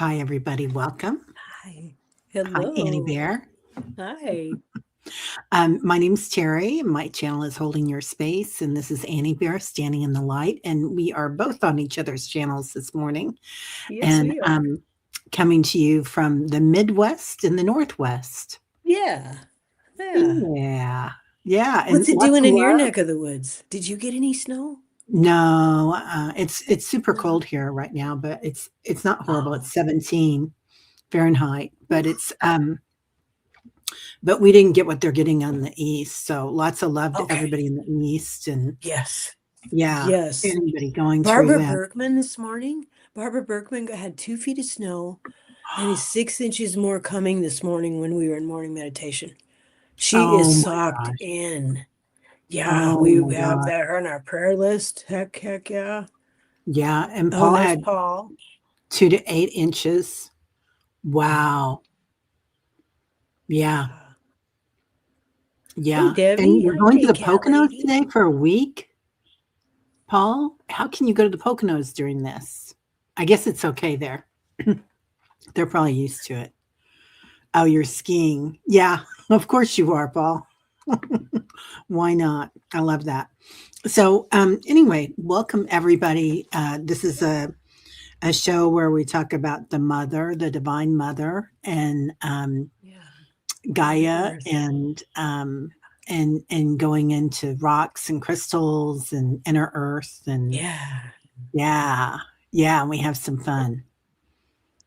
Hi, everybody. Welcome. Hi. Hi, Annie Hello. Bear. Hi. My name's Teri. My channel is Holding Your Space, and this is Annie Bear Standing in the Light. And we are both on each other's channels this morning Yes, and we are. coming to you from the Midwest and the Northwest. Yeah. Yeah. Yeah. Yeah. And What's it lots doing of in your love. neck of the woods? Did you get any snow? No, it's super No. cold here right now, but it's not horrible. Oh. It's 17 Fahrenheit, but Oof. but we didn't get what they're getting on the East. So lots of love to Okay. everybody in the East. And Yes. yeah, Yes. anybody going through Barbara that. Bergman this morning. Barbara Bergman had 2 feet of snow and is 6 inches more coming this morning when we were in morning meditation. She is Oh my socked gosh. in. Yeah, Oh we my have God. that on our prayer list. Heck yeah. Yeah. And Oh, Paul there's had Paul. 2 to 8 inches. Wow. Yeah. Yeah. Hey, Yeah. And Debbie. you're Hi, going to J the Cat Poconos Lady. today for a week, Paul? How can you go to the Poconos during this? I guess it's okay there. They're probably used to it. Oh, you're skiing. Yeah, of course you are, Paul. Why not? I love that. So, anyway, welcome everybody. This is a show where we talk about the mother, the divine mother, and Yeah, Mother Gaia, Earth. and going into rocks and crystals and inner earth, and Yeah. yeah, yeah, and we have some fun.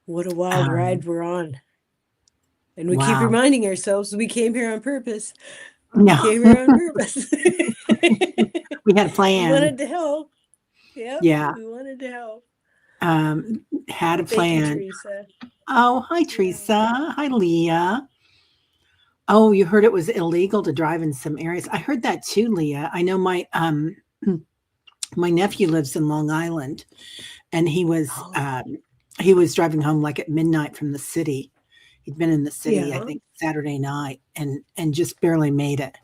What a wild Um, ride we're on. And we keep wow. reminding ourselves we came here on purpose. We No, came here on purpose. we had a We plan. wanted to help. Yep, Yeah, we wanted to help. had a Thank you, plan. Teresa. Oh, hi, Yeah. Teresa. Hi, Leah. Oh, you heard it was illegal to drive in some areas. I heard that too, Leah. I know my nephew lives in Long Island, and Oh, he was driving home like at midnight from the city. He'd been in the city, I yeah. think, Saturday night, and just barely made it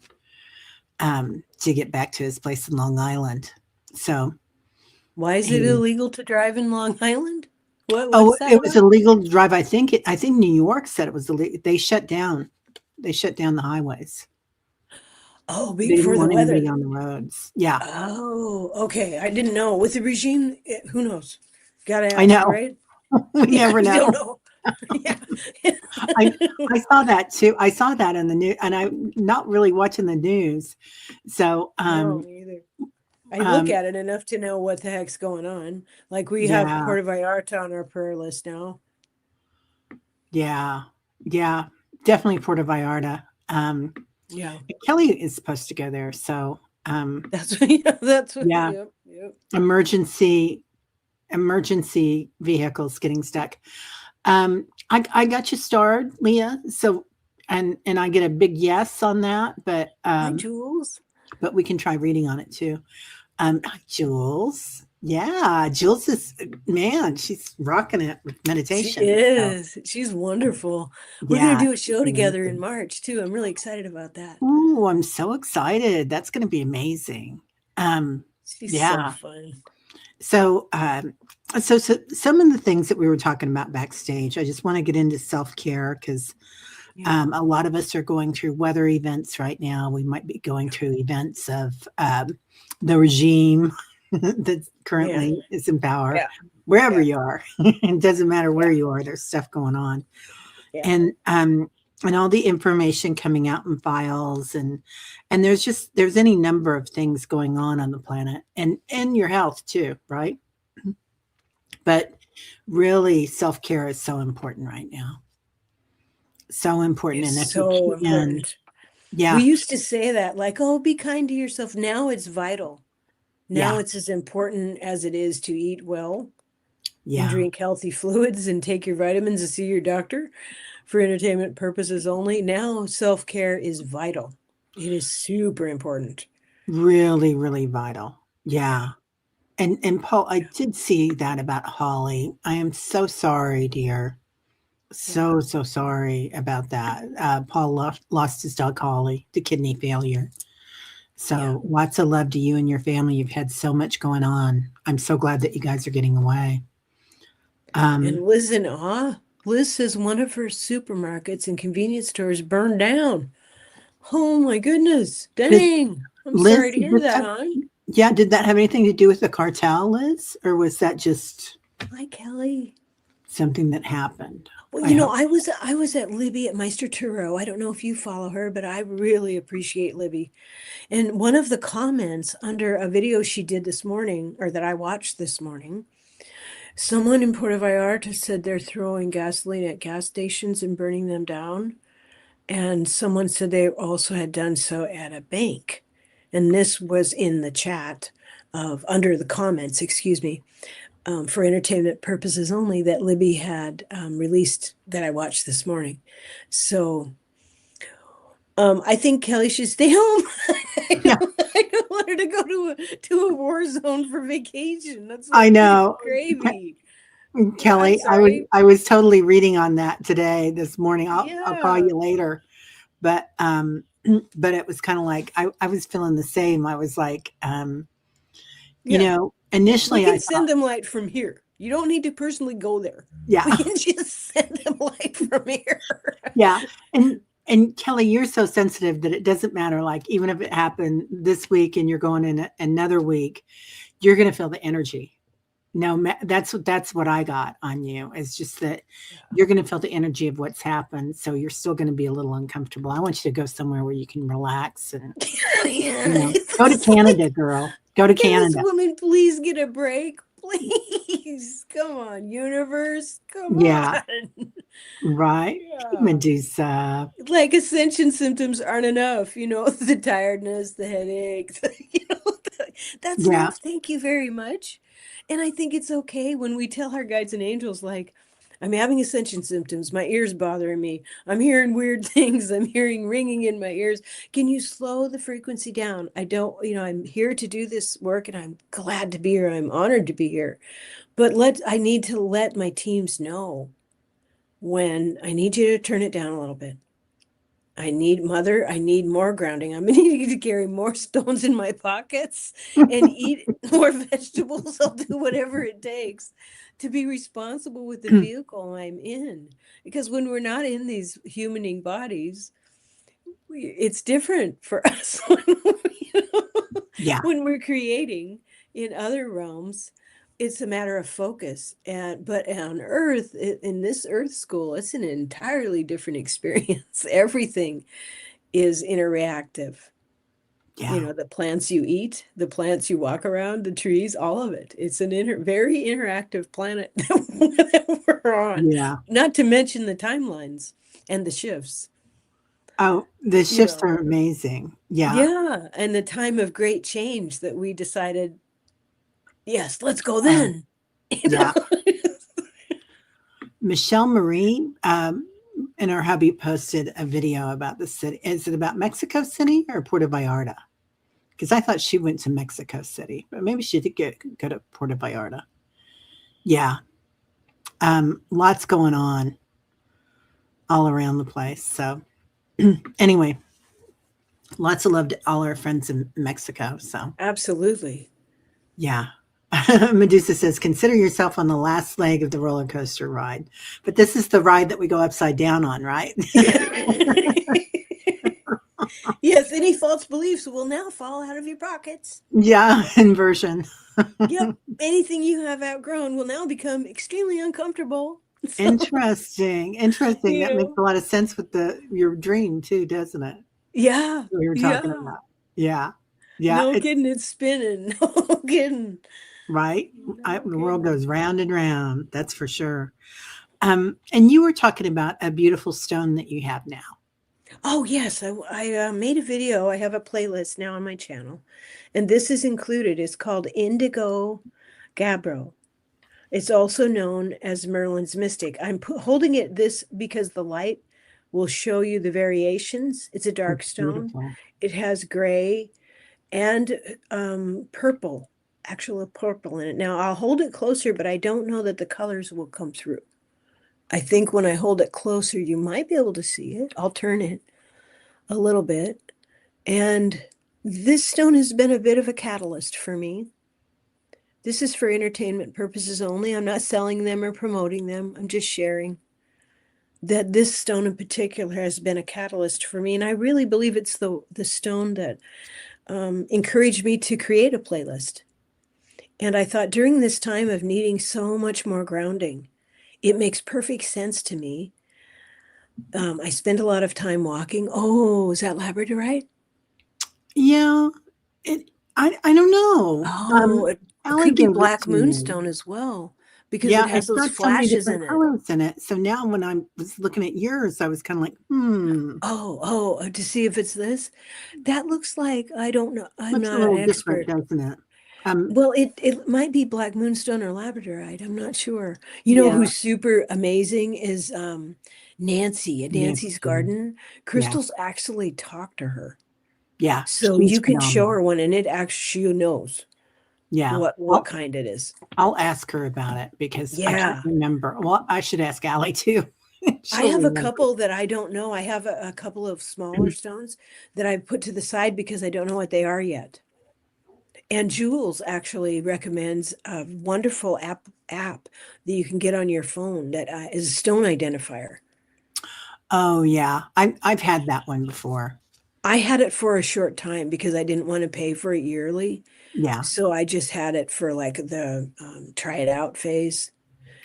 to get back to his place in Long Island. So Why is it he, illegal to drive in Long Island? oh, What's that it was about? illegal to drive. I think New York said it was illegal. They shut down the highways. Oh, They didn't for the want anybody weather. on the roads. Yeah, Oh, okay. I didn't know. With the regime, who knows? Gotta I ask, know. right? We Yeah, never we don't know. know. Yeah. I I saw that too. I saw that in the news, and I'm not really watching the news. So, No, me either. I look um, at it enough to know what the heck's going on. Like we have yeah, Puerto Vallarta on our prayer list now. yeah, yeah, definitely Puerto Vallarta. Yeah. Kelly is supposed to go there, so That's what, yeah, that's what, yeah, yep, yep. emergency emergency vehicles getting stuck. I got you starred, Leah. So, and I get a big yes on that, Hi, Jules. but we can try reading on it too. Hi, Jules. Yeah, Jules is man. She's rocking it with She meditation. So is. She's wonderful. We're gonna yeah, do a it's show together in amazing. March too. I'm really excited about that. Ooh, I'm so excited. That's going to be amazing. Um, She's so yeah. fun. So, so some of the things that we were talking about backstage, I just want to get into self care because Yeah. a lot of us are going through weather events right now. We might be going through events of the regime that Yeah. currently is in power, Yeah. wherever Yeah. you are. It doesn't matter where Yeah. you are. There's stuff going on, Yeah. and all the information coming out in files, and there's any number of things going on the planet, and your health too, right? But really, self care is so important right now. So important, It's and if you so can, important. We yeah, used to say that, like, oh, be kind to yourself. Now it's vital. Now yeah, it's as important as it is to eat well and yeah, drink healthy fluids and take your vitamins and see your doctor for entertainment purposes only. Now self care is vital. It is super important. really, really vital. Yeah. Yeah. And Paul, I did see that about Holly. I am so sorry, dear. Yeah. So, so sorry about that. Paul lost his dog Holly to kidney failure. Yeah. So lots of love to you and your family. You've had so much going on. I'm so glad that you guys are getting away. And Liz in awe. Liz says one of her supermarkets and convenience stores burned down. Oh my goodness. Dang. I'm Liz, sorry to hear that, hon. yeah, did that have anything to do with the cartel, Liz? Or was that just Hi, Kelly. something that happened? Well, you know, I was at Libby at Meister Turo. I don't know if you follow her, but I really appreciate Libby. And one of the comments under a video she did this morning, or that I watched this morning, someone in Puerto Vallarta said they're throwing gasoline at gas stations and burning them down. And someone said they also had done so at a bank. And this was in the chat of under the comments, excuse me, for entertainment purposes only, that Libby had released that I watched this morning. So I think Kelly should stay home. I don't want her to go to a war zone for vacation. That's like I know. Gravy. Kelly, I was totally reading on that today, this morning. I'll call you later. But it was kind of like I was feeling the same. I was like, you know, initially we can send them light from here. You don't need to personally go there. Yeah. We can just send them light from here. Yeah. And Kelly, you're so sensitive that it doesn't matter. Like, even if it happened this week and you're going in another week, you're going to feel the energy. No, that's what I got on you. It's just that you're going to feel the energy of what's happened. So you're still going to be a little uncomfortable. I want you to go somewhere where you can relax and go to Canada, girl. Go to Canada. This woman, please get a break. Please. Come on, universe. Come on. Right. Medusa. Like, Ascension symptoms aren't enough. You know, the tiredness, the headaches. You know, that's enough. Thank you very much. And I think it's okay when we tell our guides and angels, like, I'm having ascension symptoms. My ears bothering me. I'm hearing weird things. I'm hearing ringing in my ears. Can you slow the frequency down? I'm here to do this work and I'm glad to be here. I'm honored to be here. But I need to let my teams know when I need you to turn it down a little bit. I need more grounding. I'm needing to carry more stones in my pockets and eat more vegetables. I'll do whatever it takes to be responsible with the vehicle I'm in. Because when we're not in these humaning bodies, it's different for us when we're creating in other realms. It's a matter of focus. But on Earth, in this Earth school, it's an entirely different experience. Everything is interactive. Yeah. You know, the plants you eat, the plants you walk around, the trees, all of it. It's an very interactive planet that we're on. Yeah. Not to mention the timelines and the shifts. Oh, the shifts are amazing. Yeah. Yeah. And the time of great change that we decided, yes, let's go then. Yeah. Michelle Marie and her hubby posted a video about the city. Is it about Mexico City or Puerto Vallarta? Because I thought she went to Mexico City, but maybe she did go to Puerto Vallarta. Yeah. Lots going on all around the place. So anyway, lots of love to all our friends in Mexico. So absolutely. Yeah. Medusa says, consider yourself on the last leg of the roller coaster ride. But this is the ride that we go upside down on, right? Yes, any false beliefs will now fall out of your pockets. Yeah, inversion. Yep. Anything you have outgrown will now become extremely uncomfortable. So, interesting. That makes a lot of sense with your dream too, doesn't it? Yeah. What you were talking about. Yeah. Yeah. No kidding, it's spinning. No kidding. Right? The world goes round and round. That's for sure. And you were talking about a beautiful stone that you have now. Oh, yes. I made a video. I have a playlist now on my channel. And this is included. It's called Indigo Gabbro. It's also known as Merlin's Mystic. I'm holding it this because the light will show you the variations. It's a dark stone. Beautiful. It has gray and purple, actual purple in it. Now, I'll hold it closer, but I don't know that the colors will come through. I think when I hold it closer, you might be able to see it. I'll turn it a little bit. And this stone has been a bit of a catalyst for me. This is for entertainment purposes only. I'm not selling them or promoting them. I'm just sharing that this stone in particular has been a catalyst for me. And I really believe it's the stone that encouraged me to create a playlist. And I thought during this time of needing so much more grounding, it makes perfect sense to me. I spend a lot of time walking. Oh, is that labradorite? Yeah, I don't know. Oh, it Allie could be gave it black to me. moonstone as well, because it Yeah, has it's those got so many flashes different in it. colors in it. So now when I was looking at yours, I was kind of like, To see if it's this. That looks like, I don't know. I'm looks a not an little different, expert. doesn't it? Um, Well, it might be black moonstone or labradorite. I'm not sure. You know yeah, who's super amazing is Nancy at Nancy's Nancy. Garden. Yeah, Crystals actually talk to her. yeah, So she's you can show phenomenal. her one and it actually she knows Yeah, what kind it is. I'll ask her about it because I can't Yeah. remember. Well, I should ask Allie too. I She'll have a remember. couple that I don't know. I have a couple of smaller stones that I put to the side because I don't know what they are yet. And Jules actually recommends a wonderful app that you can get on your phone that is a stone identifier. Oh yeah, I've had that one before. I had it for a short time because I didn't want to pay for it yearly. Yeah, So I just had it for like the try it out phase.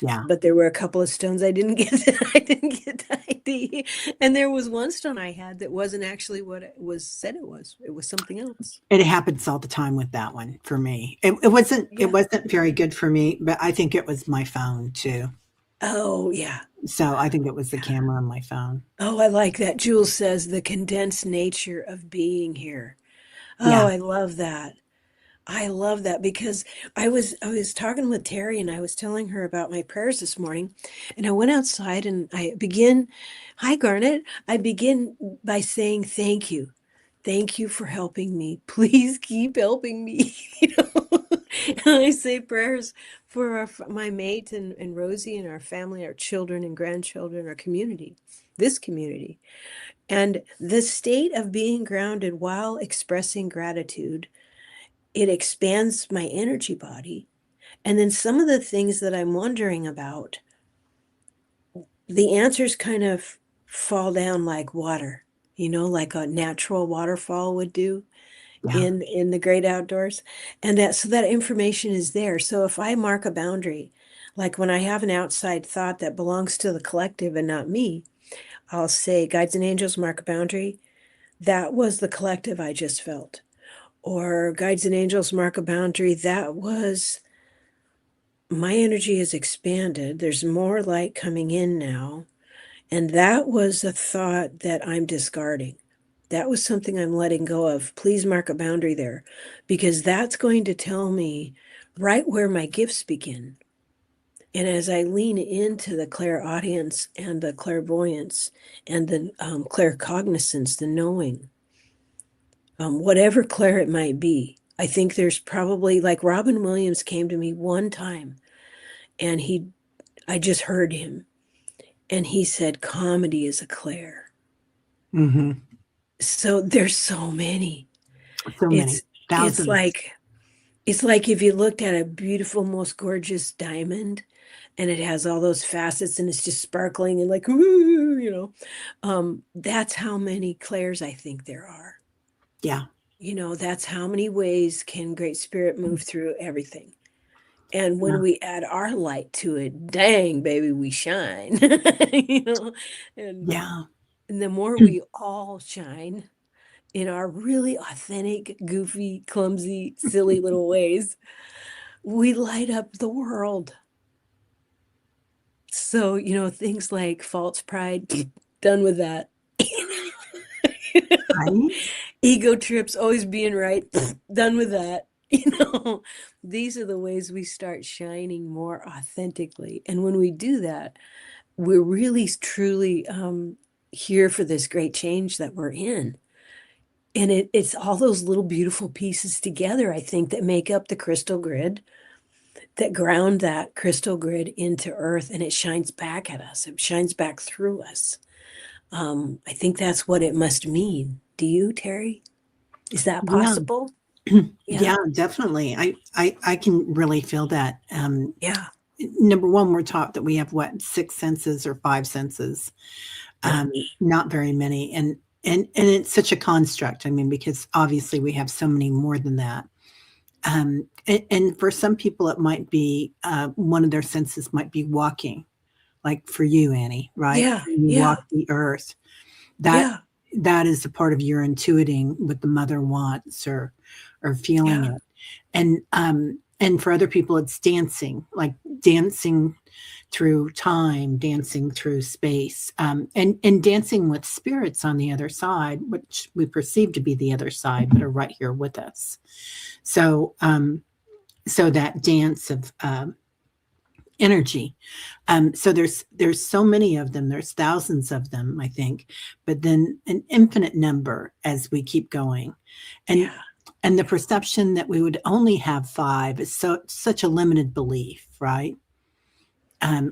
yeah. But there were a couple of stones I didn't get. I didn't get the ID, and there was one stone I had that wasn't actually what it was said it was. It was something else. It happens all the time with that one for me. It Yeah. wasn't very good for me, but I think it was my phone too. Oh, yeah. So I think it was the camera on my phone. Oh, I like that. Jules says the condensed nature of being here. Oh, Yeah. I love that. I love that because I was talking with Teri and I was telling her about my prayers this morning, and I went outside and I begin, hi Garnet, I begin by saying thank you. Thank you for helping me. Please keep helping me. You know, and I say prayers for my mate and Rosie and our family, our children and grandchildren, our community, this community. And the state of being grounded while expressing gratitude, it expands my energy body. And then some of the things that I'm wondering about, the answers kind of fall down like water, like a natural waterfall would do Yeah. in the great outdoors. And that information is there. So if I mark a boundary, like when I have an outside thought that belongs to the collective and not me, I'll say, guides and angels, mark a boundary. That was the collective I just felt. Or guides and angels, mark a boundary. That was my energy has expanded. There's more light coming in now. And that was a thought that I'm discarding. That was something I'm letting go of. Please mark a boundary there because that's going to tell me right where my gifts begin. And as I lean into the clairaudience and the clairvoyance and the claircognizance, the knowing, whatever clair it might be, I think there's probably like Robin Williams came to me one time and I just heard him and he said, comedy is a clair. Hmm. So there's so many. So many It's it's thousands. like it's like if you looked at a beautiful, most gorgeous diamond and it has all those facets and it's just sparkling and like, ooh, that's how many clairs I think there are. Yeah. That's how many ways can Great Spirit move through everything. And when Yeah. we add our light to it, dang, baby, we shine. you know, and Yeah. and the more we all shine in our really authentic, goofy, clumsy, silly little ways, we light up the world. So, things like false pride, done with that. Right. Ego trips, always being right, done with that. These are the ways we start shining more authentically. And when we do that, we're really truly here for this great change that we're in. And it's all those little beautiful pieces together, I think, that make up the crystal grid, that ground that crystal grid into earth, and it shines back at us. It shines back through us. I think that's what it must mean. Do you, Teri? Is that Yeah. possible? Yeah, definitely. I can really feel that. Yeah. Number one, we're taught that we have what, six senses or five senses, Yeah. not very many, and it's such a construct. I mean, because obviously we have so many more than that. And for some people, it might be one of their senses might be walking, like for you, Annie, right? Yeah. You walk Yeah. the earth. That Yeah. that is a part of your intuiting what the mother wants, or feeling Yeah. it. And for other people, it's dancing, like dancing through time, dancing through space, and dancing with spirits on the other side, which we perceive to be the other side, but are right here with us. So, so that dance of energy. So there's so many of them. There's thousands of them, I think, but then an infinite number as we keep going, and Yeah. and the perception that we would only have five is such a limited belief, right?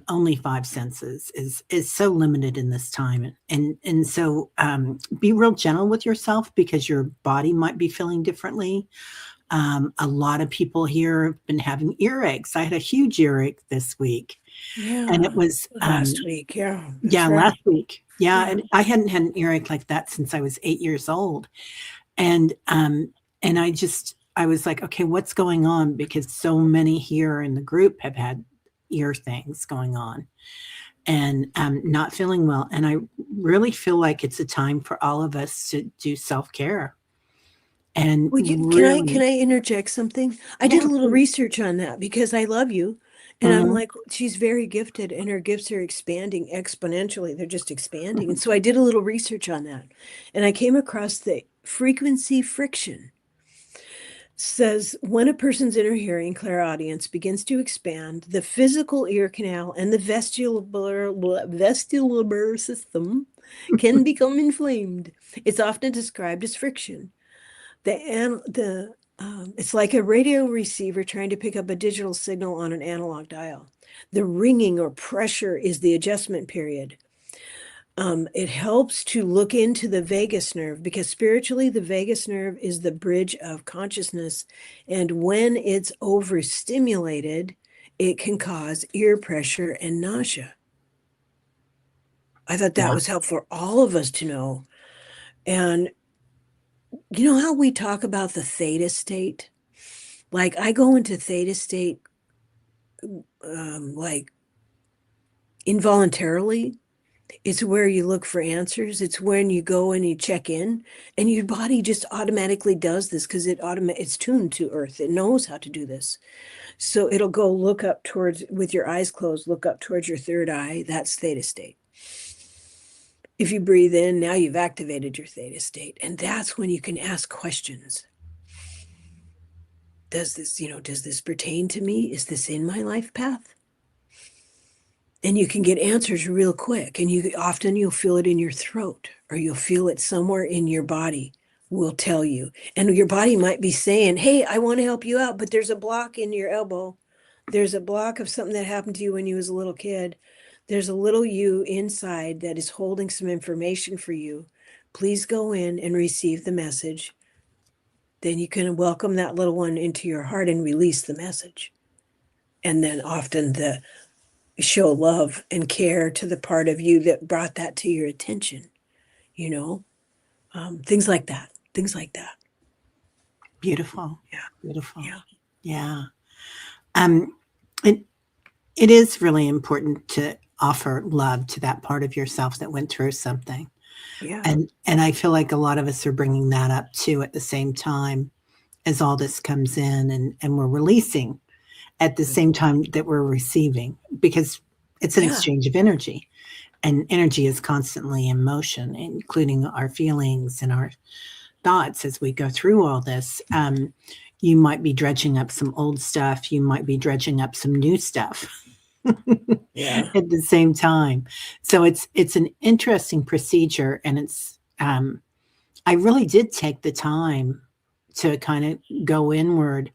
Only five senses is so limited in this time, and so be real gentle with yourself because your body might be feeling differently. A lot of people here have been having earaches. I had a huge earache this week, and it Yeah. was Last week. Yeah. yeah, That's last right. week. Yeah, Yeah. and I hadn't had an earache like that since I was 8 years old, and I was like, okay, what's going on? Because so many here in the group have had ear things going on, and not feeling well. And I really feel like it's a time for all of us to do self care and Would you can really, I interject something? I yeah, did a little please. research on that because I love you. And I'm Mhm. like, she's very gifted and her gifts are expanding exponentially. They're just expanding. And so I did a little research on that. And I came across the frequency friction says when a person's inner hearing clairaudience begins to expand, the physical ear canal and the vestibular system can become inflamed. It's often described as friction. It's like a radio receiver trying to pick up a digital signal on an analog dial. The ringing or pressure is the adjustment period. It helps to look into the vagus nerve because spiritually, the vagus nerve is the bridge of consciousness. And when it's overstimulated, it can cause ear pressure and nausea. I thought that Yeah. was helpful for all of us to know. And you know how we talk about the theta state? Like I go into theta state like involuntarily. It's where you look for answers. It's when you go and you check in, and your body just automatically does this because it's tuned to Earth. It knows how to do this. So it'll go look up towards, with your eyes closed, look up towards your third eye. That's theta state. If you breathe in, now you've activated your theta state, and that's when you can ask questions. Does this pertain to me? Is this in my life path? And you can get answers real quick, and you'll feel it in your throat or you'll feel it somewhere in your body will tell you, and your body might be saying, hey, I want to help you out, but there's a block in your elbow. There's a block of something that happened to you when you was a little kid. There's a little you inside that is holding some information for you. Please go in and receive the message. Then you can welcome that little one into your heart and release the message. And then often the show love and care to the part of you that brought that to your attention, you know, things like that, things like that. Beautiful. Yeah. Beautiful. Yeah. Yeah. Um, it it is really important to offer love to that part of yourself that went through something. Yeah. And I feel like a lot of us are bringing that up too at the same time as all this comes in, and we're releasing at the same time that we're receiving, because it's an Yeah. exchange of energy, and energy is constantly in motion, including our feelings and our thoughts as we go through all this. You might be dredging up some old stuff. You might be dredging up some new stuff Yeah. at the same time. So it's an interesting procedure, and it's I really did take the time to kind of go inward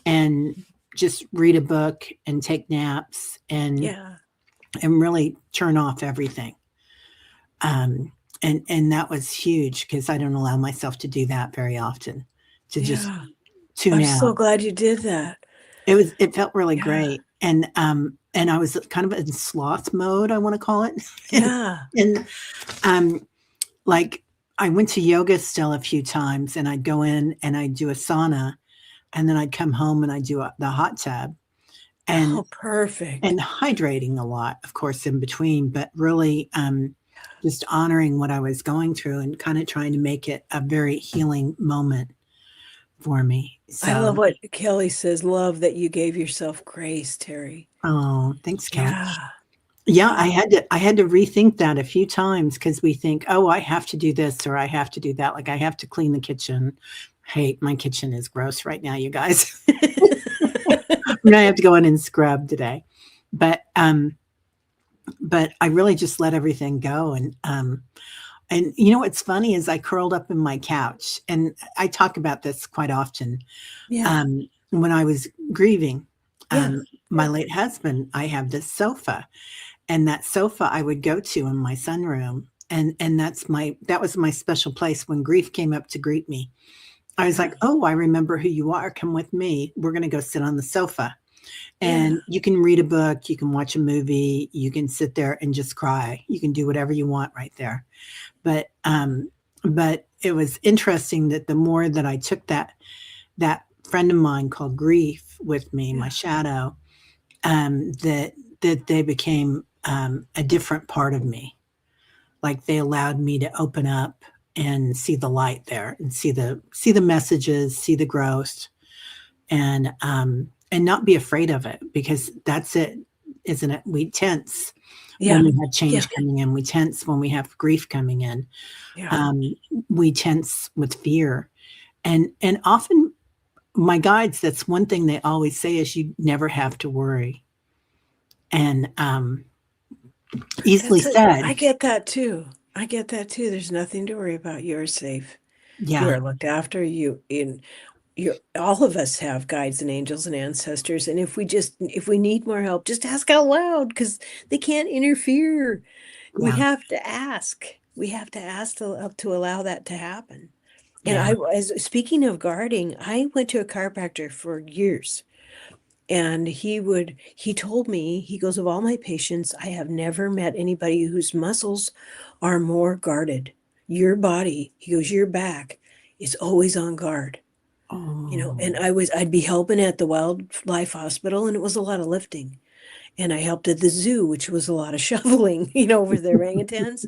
and just read a book and take naps Yeah. and really turn off everything. And that was huge because I don't allow myself to do that very often. To just Yeah. tune I'm out. so glad you did that. It felt really Yeah. great. And I was kind of in sloth mode, I want to call it. Yeah. And like I went to yoga still a few times, and I'd go in and I'd do a sauna, and then I'd come home and I'd do the hot tub, and Oh, perfect. and hydrating a lot, of course, in between, but really just honoring what I was going through and kind of trying to make it a very healing moment for me. I So, love what Kelly says. Love that you gave yourself grace, Teri. oh, thanks, Kelly. Yeah. Yeah, Yeah. I had to rethink that a few times because we think, oh, I have to do this or I have to do that. Like I have to clean the kitchen. Hey, my kitchen is gross right now, you guys. I have to go in and scrub today. But but I really just let everything go. And you know what's funny is I curled up in my couch, and I talk about this quite often. Yeah. When I was grieving Yeah. my late husband, I have this sofa, and that sofa I would go to in my sunroom, and that was my special place when grief came up to greet me. I was Yeah. like, oh, I remember who you are. Come with me. We're going to go sit on the sofa. Yeah. And you can read a book, you can watch a movie, you can sit there and just cry. You can do whatever you want right there. But it was interesting that the more that I took that friend of mine called grief with me, my Yeah. shadow, that they became a different part of me. Like they allowed me to open up and see the light there and see the messages, see the growth, and not be afraid of it, because that's it, isn't it? We tense when Yeah. we have Yeah. change coming in. We tense when we have grief coming in. Yeah. Um, we tense with fear, and often my guides. That's one thing they always say is you never have to worry. And easily That's it. said, I get that too. I get that too. There's nothing to worry about. You're safe. You yeah, are looked after. You all of us have guides and angels and ancestors. And if we need more help, just ask out loud because they can't interfere. We yeah, have to ask. We have to ask to allow that to happen. And yeah. speaking of guarding, I went to a chiropractor for years. And he told me, he goes, of all my patients, I have never met anybody whose muscles are more guarded. Your body, he goes, your back is always on guard. And Oh, I'd be helping at the wildlife hospital, and it was a lot of lifting. And I helped at the zoo, which was a lot of shoveling, with the orangutans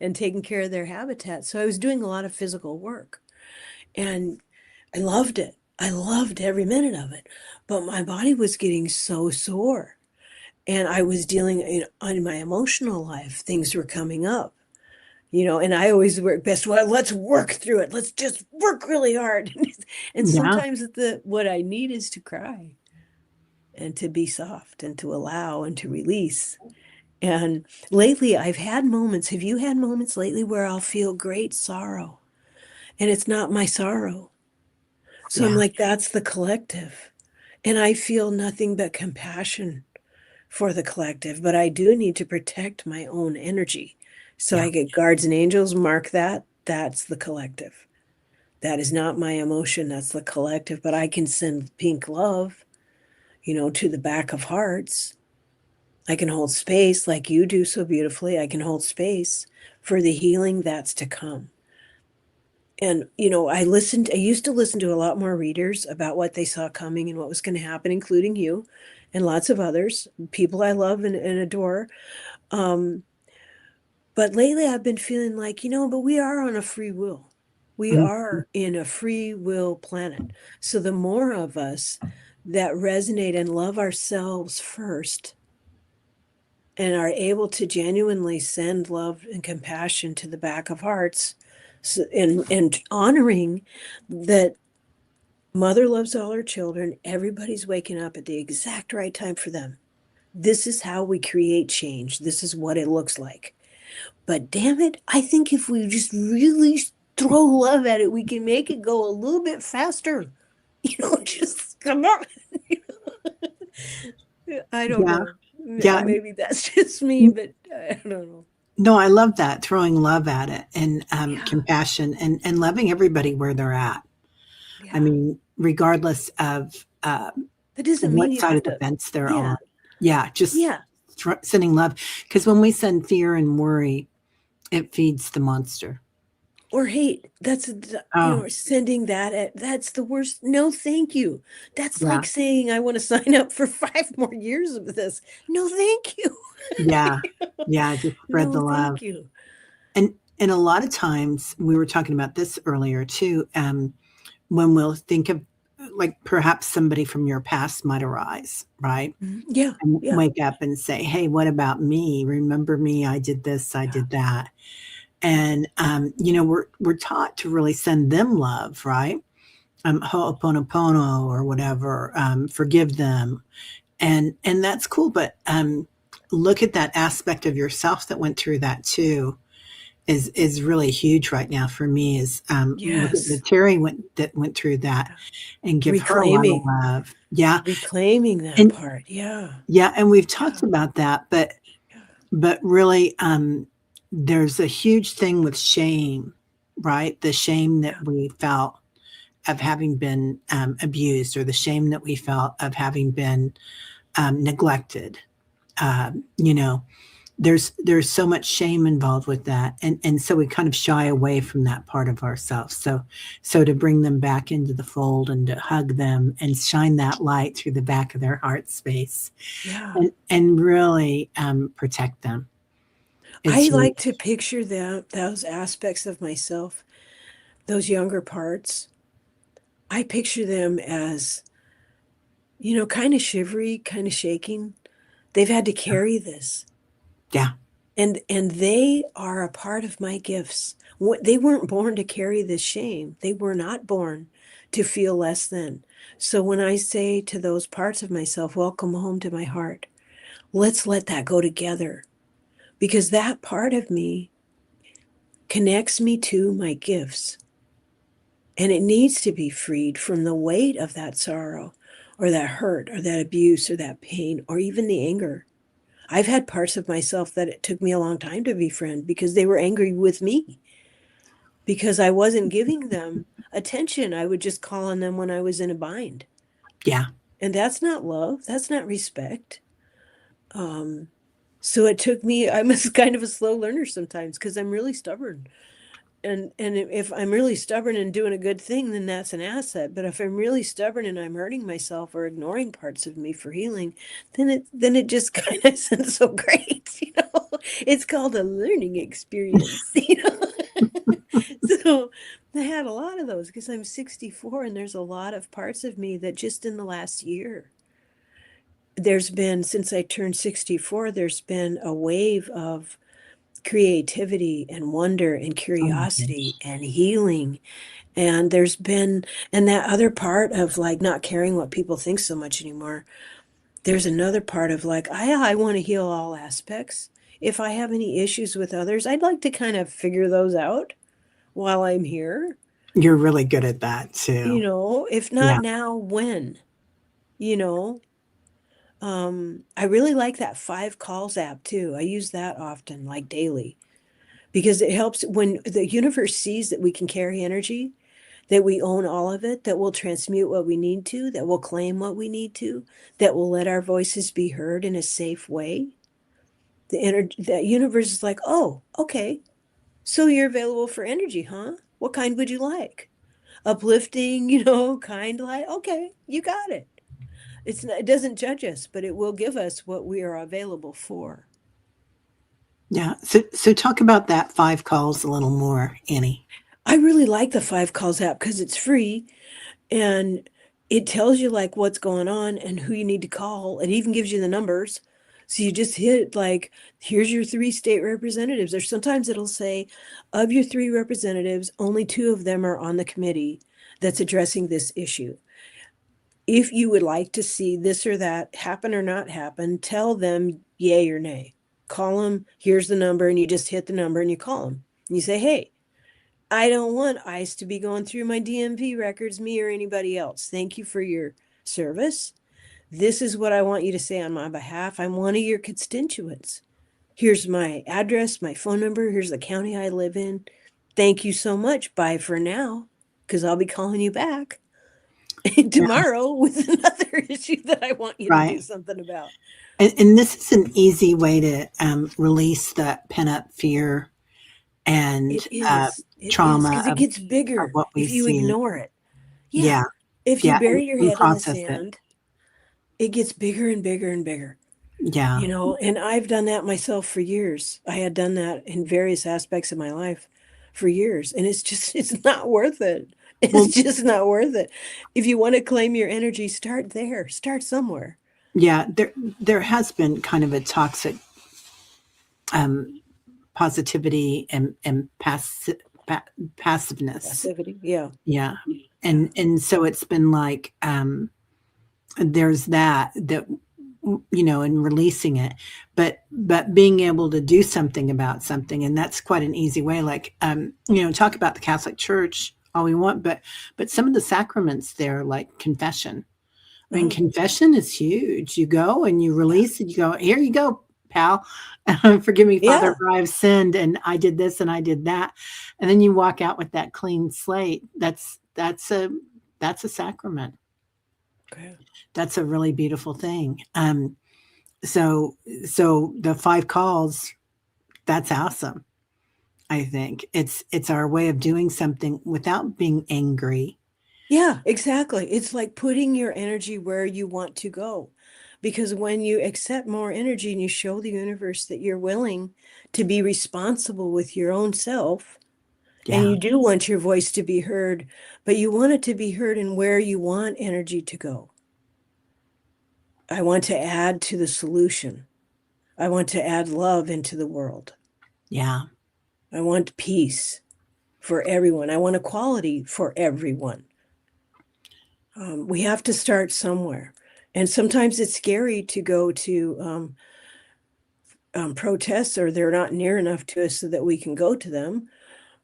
and taking care of their habitat. So I was doing a lot of physical work. And I loved it. I loved every minute of it. But my body was getting so sore. And I was dealing on my emotional life, things were coming up. And I always work best. Well, let's work through it. Let's just work really hard. And yeah, sometimes what I need is to cry and to be soft and to allow and to release. And lately I've had moments. Have you had moments lately where I'll feel great sorrow and it's not my sorrow? So I'm yeah, like, that's the collective. And I feel nothing but compassion for the collective, but I do need to protect my own energy. So yeah, I get guards and angels, mark that. That's the collective. That is not my emotion. That's the collective. But I can send pink love, to the back of hearts. I can hold space like you do so beautifully. I can hold space for the healing that's to come. And I used to listen to a lot more readers about what they saw coming and what was going to happen, including you and lots of others, people I love and adore. um, but lately I've been feeling like, but we are on a free will. We mhm, are in a free will planet. So the more of us that resonate and love ourselves first and are able to genuinely send love and compassion to the back of hearts, so, and honoring that mother loves all her children, everybody's waking up at the exact right time for them. This is how we create change. This is what it looks like. But damn it, I think if we just really throw love at it, we can make it go a little bit faster. Just come on. I don't yeah, know. yeah. Maybe that's just me, but I don't know. No, I love that, throwing love at it, and Yeah. compassion, and loving everybody where they're at. I Yeah. mean, regardless of That doesn't mean what you side have of the to. fence they're Yeah. on. Yeah, just Yeah. sending love. Because when we send fear and worry, it feeds the monster. Or hate. That's, Oh, sending that's the worst. No, thank you. That's yeah, like saying, I want to sign up for 5 more years of this. No, thank you. yeah, yeah. Just spread No, the love. thank you. And a lot of times we were talking about this earlier too. When we'll think of like perhaps somebody from your past might arise, right? Yeah. And Yeah. wake up and say, "Hey, what about me? Remember me? I did this. I Yeah. did that." And we're taught to really send them love, right? Ho'oponopono or whatever. Forgive them, and that's cool. But look at that aspect of yourself that went through that too. Is really huge right now for me. Is look at the Yes. Terry that went through that, Yeah. and give her a lot of Reclaiming. love. Yeah, Reclaiming that and part. Yeah. yeah, and we've Yeah. talked about that, but Yeah. really, there's a huge thing with shame, right? The shame that Yeah. we felt of having been abused, or the shame that we felt of having been neglected. Um, you know, there's so much shame involved with that, and so we kind of shy away from that part of ourselves. So to bring them back into the fold and to hug them and shine that light through the back of their heart space, Yeah. and really protect them is I huge. like to picture those aspects of myself, those younger parts. I picture them as, kind of shivery, kind of shaking. They've had to carry this. Yeah, And they are a part of my gifts. They weren't born to carry this shame. They were not born to feel less than. So when I say to those parts of myself, welcome home to my heart, let's let that go together, because that part of me connects me to my gifts. And it needs to be freed from the weight of that sorrow or that hurt or that abuse or that pain or even the anger. I've had parts of myself that it took me a long time to befriend because they were angry with me because I wasn't giving them attention. I would just call on them when I was in a bind. yeah, And that's not love. That's not respect. Um, so it took me, I'm kind of a slow learner sometimes because I'm really stubborn. And if I'm really stubborn and doing a good thing, then that's an asset. But if I'm really stubborn and I'm hurting myself or ignoring parts of me for healing, then it just kind of isn't so great. It's called a learning experience. So I had a lot of those because I'm 64 and there's a lot of parts of me that just in the last year, there's been, since I turned 64, there's been a wave of creativity and wonder and oh my curiosity gosh, and healing. And there's been, and that other part of like not caring what people think so much anymore. There's another part of like, I want to heal all aspects. If I have any issues with others, I'd like to kind of figure those out while I'm here. you're really good at that too. If not Yeah, now, when? You know, I really like that 5 calls app too. I use that often, like daily, because it helps when the universe sees that we can carry energy, that we own all of it, that we'll transmute what we need to, that we'll claim what we need to, that will let our voices be heard in a safe way. The universe is like, oh, okay, so you're available for energy, huh? What kind would you like? Uplifting, kind light. Okay, you got it. It doesn't judge us, but it will give us what we are available for. yeah. So talk about that 5 calls a little more, Annie. I really like the 5 calls app because it's free and it tells you like what's going on and who you need to call. It even gives you the numbers. So you just hit like, here's your 3 state representatives. Or sometimes it'll say, of your 3 representatives, only 2 of them are on the committee that's addressing this issue. If you would like to see this or that happen or not happen, tell them yay or nay. Call them, here's the number, and you just hit the number and you call them. And you say, hey, I don't want ICE to be going through my DMV records, me or anybody else. Thank you for your service. This is what I want you to say on my behalf. I'm one of your constituents. Here's my address, my phone number. Here's the county I live in. Thank you so much. Bye for now, because I'll be calling you back. tomorrow with another issue that I want you to do Right. something about. And this is an easy way to release that pent up fear and It is, trauma because it gets of bigger what we if you see. ignore it. Yeah. Yeah. If you Yeah. bury your And head in the process it. sand, it gets bigger and bigger and bigger. Yeah. And I've done that myself for years. I had done that in various aspects of my life for years, and it's not worth it. It's Well, just not worth it. If you want to claim your energy, start there. Start somewhere. yeah, there has been kind of a toxic um, positivity and passiveness. Passivity. Yeah. Yeah. Yeah. And so it's been like there's that and releasing it, but being able to do something about something, and that's quite an easy way. Like talk about the Catholic Church all we want, but some of the sacraments there, like confession. I mean, Uh-huh. confession is huge. You go and you Yeah. release it. You go, here you go, pal. Forgive me, Father, Yeah. for I've sinned and I did this and I did that. And then you walk out with that clean slate. That's a sacrament. Okay. That's a really beautiful thing. So the 5 calls, that's awesome. I think it's our way of doing something without being angry. Yeah, exactly. It's like putting your energy where you want to go. Because when you accept more energy and you show the universe that you're willing to be responsible with your own self, and Yeah, you do want your voice to be heard, but you want it to be heard in where you want energy to go. I want to add to the solution. I want to add love into the world. yeah, I want peace for everyone. I want equality for everyone. We have to start somewhere. And sometimes it's scary to go to protests, or they're not near enough to us so that we can go to them.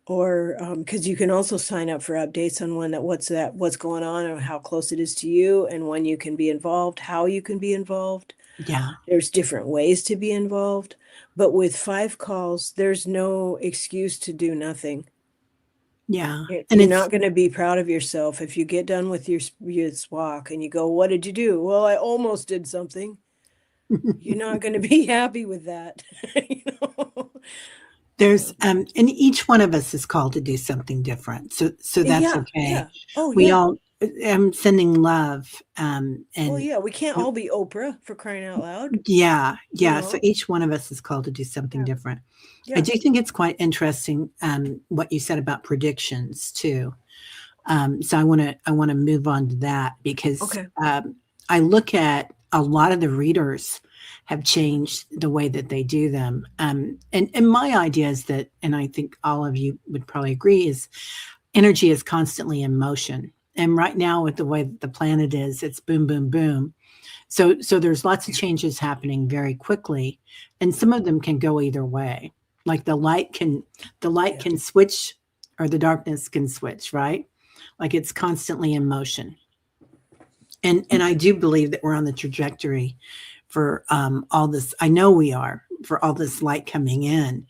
Or because you can also sign up for updates on what's going on, or how close it is to you, and when you can be involved, how you can be involved. yeah, There's different ways to be involved. But with 5 calls, there's no excuse to do nothing. yeah. And You're it's not going to be proud of yourself if you get done with your walk and you go, "What did you do?" "Well, I almost did something." You're not going to be happy with that. you know? there's and each one of us is called to do something different. So that's Yeah, okay. yeah. Oh, We yeah. all I'm sending love Well, and yeah, we can't all be Oprah, for crying out loud, yeah, you yeah. So know? each one of us is called to do something Yeah. different. I Yeah. do think it's quite interesting what you said about predictions too. So I want to move on to that because Okay. I look at a lot of the readers have changed the way that they do them. And my idea is that, and I think all of you would probably agree, is energy is constantly in motion. And right now, with the way that the planet is, it's boom, boom, boom. So there's lots of changes happening very quickly, and some of them can go either way. Like the light Yeah. can switch or the darkness can switch, right? Like it's constantly in motion. And I do believe that we're on the trajectory for all this. I know we are for all this light coming in.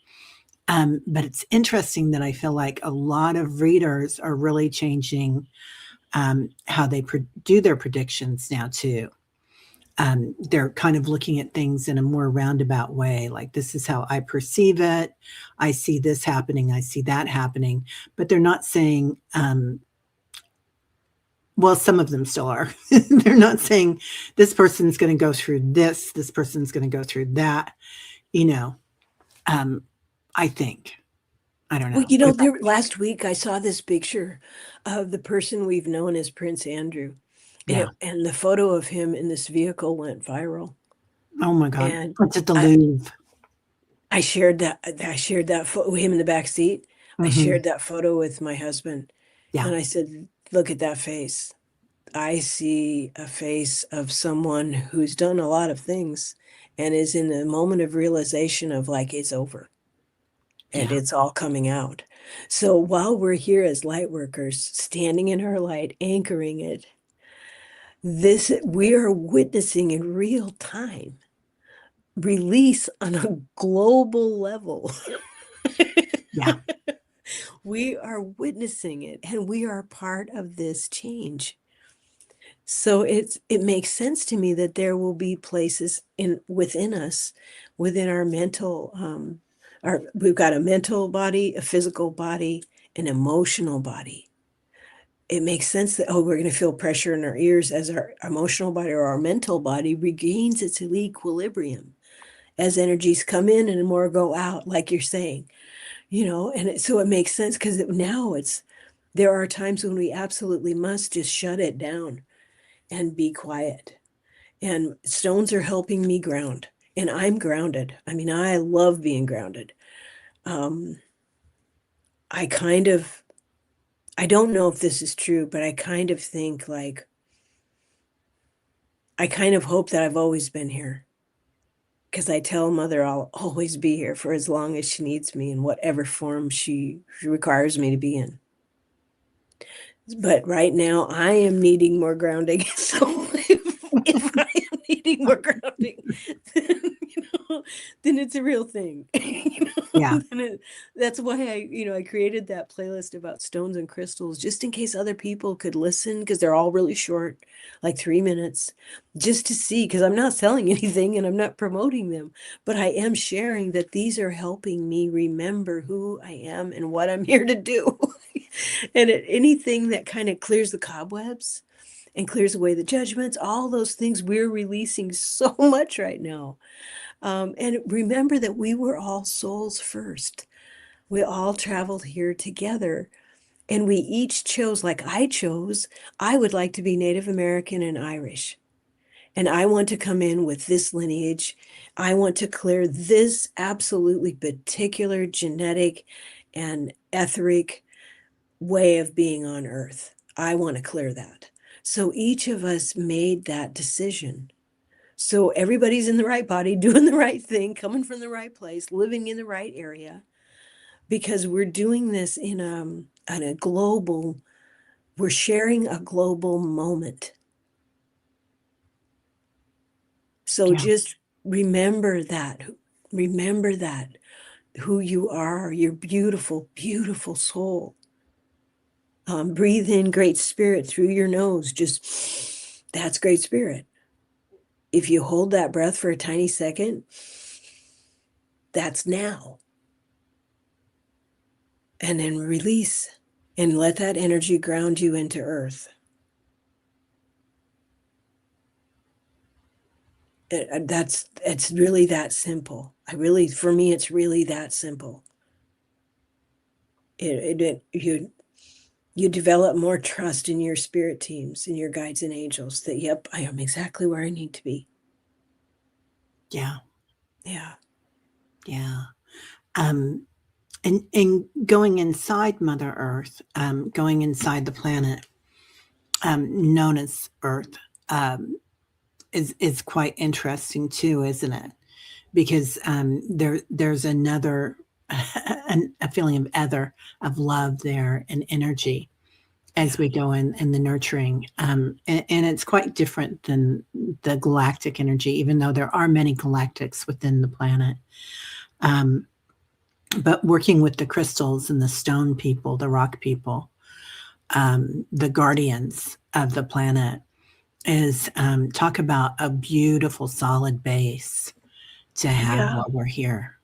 But it's interesting that I feel like a lot of readers are really changing how they do their predictions now too. They're kind of looking at things in a more roundabout way. Like, this is how I perceive it. I see this happening. I see that happening. But they're not saying, well, some of them still are. They're not saying this person's going to go through this person's going to go through that. You know, um, I think. I don't Well, know. What about last week I saw this picture of the person we've known as Prince Andrew, yeah. and the photo of him in this vehicle went viral. Oh my God. And It's at the I, Louvre. I shared that photo, him in the back seat. I Hmm. shared that photo with my husband, Yeah. and I said, "Look at that face. I see a face of someone who's done a lot of things and is in a moment of realization of, like, it's over and Yeah. it's all coming out." So while we're here as light workers, standing in our light, anchoring it, this we are witnessing in real time release on a global level. Yeah. We are witnessing it, and we are part of this change. So it makes sense to me that there will be places within us, within our mental, we've got a mental body, a physical body, an emotional body. It makes sense that, we're going to feel pressure in our ears as our emotional body or our mental body regains its equilibrium as energies come in and more go out, like you're saying, and so it makes sense because now there are times when we absolutely must just shut it down and be quiet. And stones are helping me ground, and I'm grounded. I mean, I love being grounded. I don't know if this is true, but I kind of think like, I kind of hope that I've always been here, because I tell Mother I'll always be here for as long as she needs me in whatever form she requires me to be in. But right now I am needing more grounding. So if I am needing more grounding, then, then it's a real thing. Yeah. That's why I created that playlist about stones and crystals, just in case other people could listen, because they're all really short, like 3 minutes, just to see, because I'm not selling anything and I'm not promoting them, but I am sharing that these are helping me remember who I am and what I'm here to do. And anything that kind of clears the cobwebs and clears away the judgments, all those things, we're releasing so much right now. And remember that we were all souls first. We all traveled here together, and we each chose, like I would like to be Native American and Irish. And I want to come in with this lineage. I want to clear this absolutely particular genetic and etheric way of being on earth. I want to clear that. So each of us made that decision. So everybody's in the right body, doing the right thing, coming from the right place, living in the right area, because we're doing this in a global, we're sharing a global moment. So just remember that, who you are, your beautiful, beautiful soul. Breathe in great spirit through your nose. Just, that's great spirit. If you hold that breath for a tiny second, that's now. And then release and let that energy ground you into earth. It's really that simple. For me, it's really that simple. You develop more trust in your spirit teams and your guides and angels that, yep, I am exactly where I need to be. Yeah. Yeah. Yeah. And going inside Mother Earth, going inside the planet, known as Earth, is quite interesting too, isn't it? Because there's another a feeling of ether, of love there, and energy as we go in the nurturing, and it's quite different than the galactic energy, even though there are many galactics within the planet. But working with the crystals and the stone people, the rock people, the guardians of the planet, is talk about a beautiful solid base to have while we're here.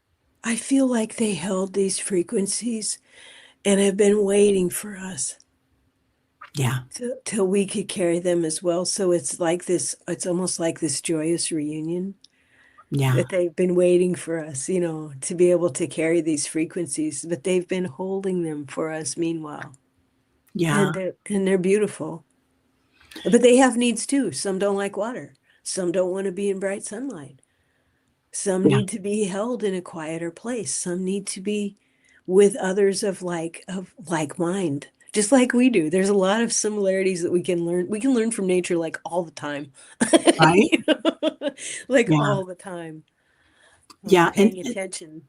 I feel like they held these frequencies and have been waiting for us. Yeah. Till we could carry them as well. So it's almost like this joyous reunion. Yeah. That they've been waiting for us, to be able to carry these frequencies, but they've been holding them for us meanwhile. Yeah. And they're beautiful. But they have needs too. Some don't like water. Some don't want to be in bright sunlight. Some need to be held in a quieter place. Some need to be with others of like mind, just like we do. There's a lot of similarities that we can learn. We can learn from nature like all the time. Right? Like all the time. Yeah. Paying attention.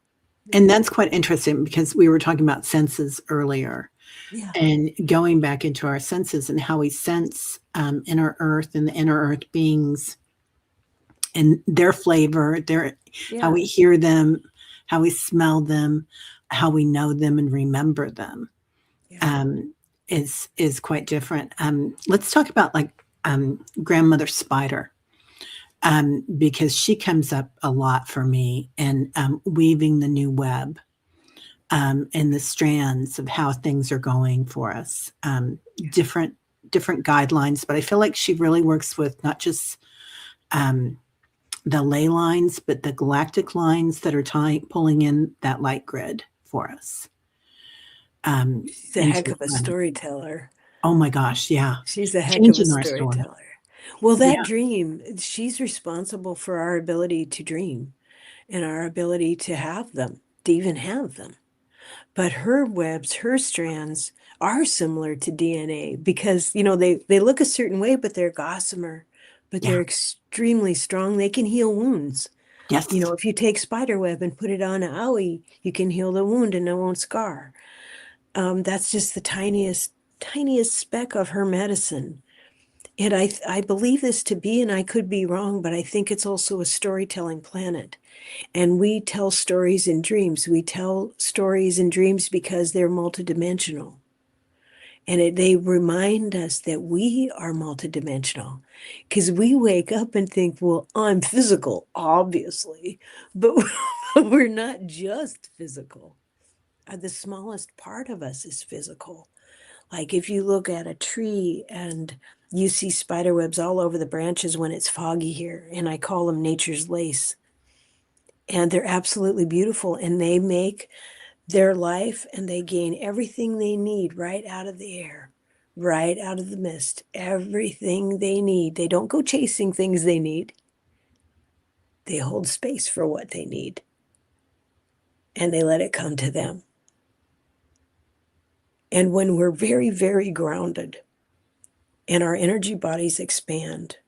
And that's quite interesting, because we were talking about senses earlier. Yeah. And going back into our senses and how we sense inner earth and the inner earth beings and their flavor, how we hear them, how we smell them, how we know them and remember them, is quite different. Let's talk about like grandmother spider, because she comes up a lot for me, and weaving the new web, and the strands of how things are going for us, different guidelines. But I feel like she really works with not just the ley lines, but the galactic lines that are pulling in that light grid for us. She's a heck of a storyteller. Oh my gosh, yeah. She's a heck of a Changing our story. storyteller. Well, that Yeah. dream, she's responsible for our ability to dream and our ability to have them, to even have them. But her webs, her strands are similar to DNA because, they look a certain way, but they're gossamer, but Yeah. they're extremely strong. They can heal wounds. Yes. If you take spider web and put it on an owie, you can heal the wound and it won't scar. That's just the tiniest speck of her medicine. And I believe this to be, and I could be wrong, but I think it's also a storytelling planet. And we tell stories in dreams. We tell stories in dreams because they're multidimensional. And they remind us that we are multidimensional. Because we wake up and think, well, I'm physical, obviously. But we're not just physical. The smallest part of us is physical. Like if you look at a tree and you see spider webs all over the branches when it's foggy here, and I call them nature's lace. And they're absolutely beautiful, and they make their life and they gain everything they need right out of the air, right out of the mist, everything they need. They don't go chasing things they need. They hold space for what they need, and they let it come to them. And when we're very, very grounded and our energy bodies expand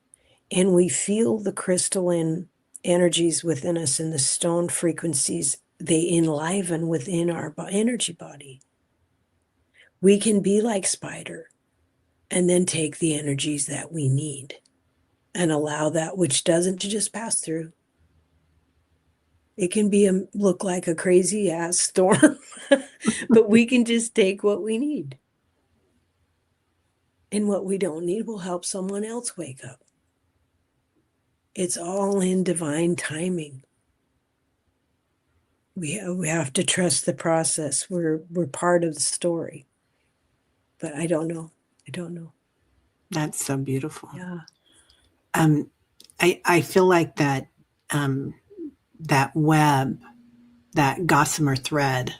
and we feel the crystalline energies within us and the stone frequencies, they enliven within our energy body. We can be like spider and then take the energies that we need and allow that which doesn't to just pass through. It can look like a crazy ass storm, but we can just take what we need. And what we don't need will help someone else wake up. It's all in divine timing. We have to trust the process. We're part of the story. But I don't know. That's so beautiful. Yeah. I feel like that that web, that gossamer thread,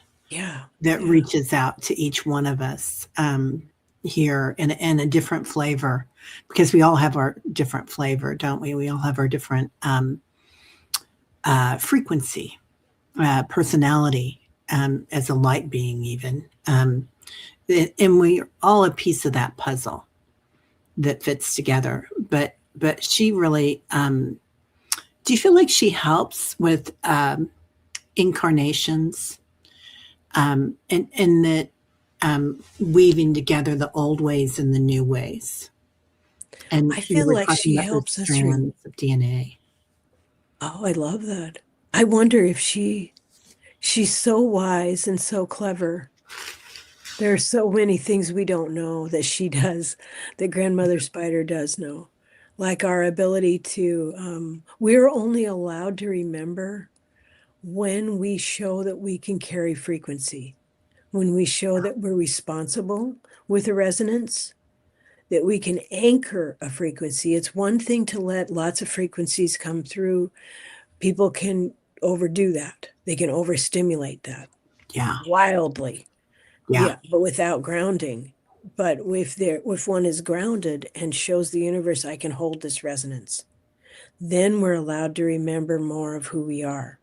that reaches out to each one of us here in a different flavor, because we all have our different flavor, don't we? We all have our different frequency, personality, as a light being even. And we're all a piece of that puzzle that fits together. But she really, do you feel like she helps with incarnations, and that weaving together the old ways and the new ways? And I feel like she helps us strands of DNA. Oh, I love that. I wonder if she's so wise and so clever. There are so many things we don't know that she does, that grandmother spider does know. Like our ability to, we're only allowed to remember when we show that we can carry frequency, when we show that we're responsible with a resonance, that we can anchor a frequency. It's one thing to let lots of frequencies come through. People can overdo that. They can overstimulate that. Yeah. Wildly. Yeah. But without grounding. But if one is grounded and shows the universe, I can hold this resonance, then we're allowed to remember more of who we are.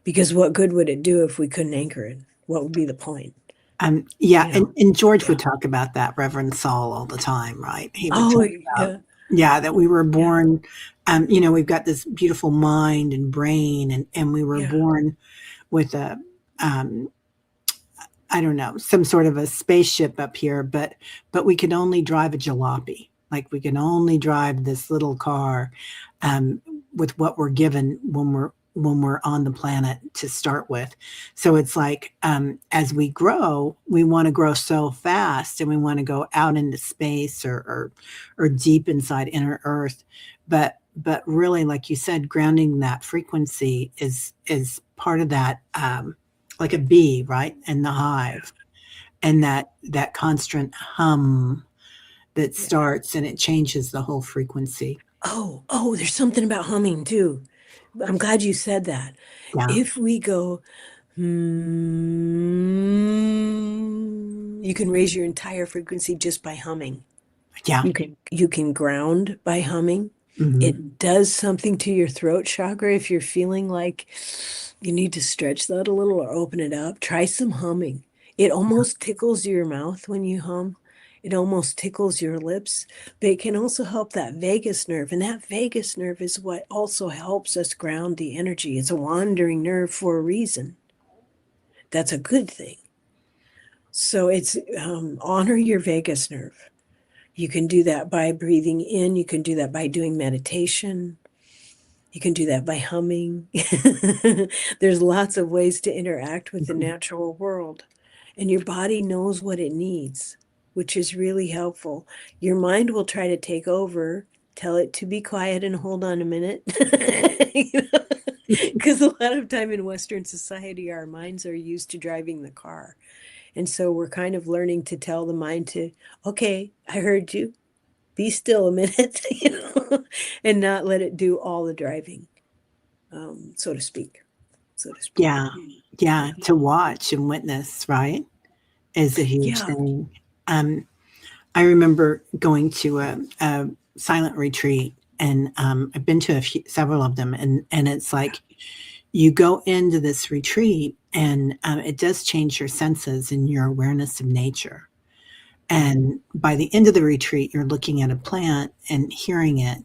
Because what good would it do if we couldn't anchor it? What would be the point? And George would talk about that, Reverend Saul, all the time, right? He would talk about, that we were born, we've got this beautiful mind and brain, and we were born with a, I don't know, some sort of a spaceship up here, but we can only drive a jalopy. Like we can only drive this little car with what we're given when when we're on the planet to start with. So it's like, as we grow, we want to grow so fast, and we want to go out into space, or deep inside inner Earth. But really, like you said, grounding that frequency is part of that, like a bee, right, in the hive, and that constant hum that Yeah. starts, and it changes the whole frequency. Oh, there's something about humming too. I'm glad you said that. Yeah, If we go, you can raise your entire frequency just by humming. yeah. You can ground by humming. Hmm. It does something to your throat chakra if you're feeling like you need to stretch that a little or open it up. Try some humming. It almost tickles your mouth when you hum. It almost tickles your lips, but it can also help that vagus nerve. And that vagus nerve is what also helps us ground the energy. It's a wandering nerve for a reason. That's a good thing. So it's honor your vagus nerve. You can do that by breathing in. You can do that by doing meditation. You can do that by humming. There's lots of ways to interact with the natural world. And your body knows what it needs, which is really helpful. Your mind will try to take over, tell it to be quiet and hold on a minute. Because a lot of time in Western society, our minds are used to driving the car. And so we're kind of learning to tell the mind to, okay, I heard you, be still a minute, and not let it do all the driving, so to speak. So to speak. Yeah, yeah, to watch and witness, right, is a huge Yeah. thing. Um, I remember going to a silent retreat, and I've been to several of them, and it's like you go into this retreat, and it does change your senses and your awareness of nature. And by the end of the retreat, you're looking at a plant and hearing it,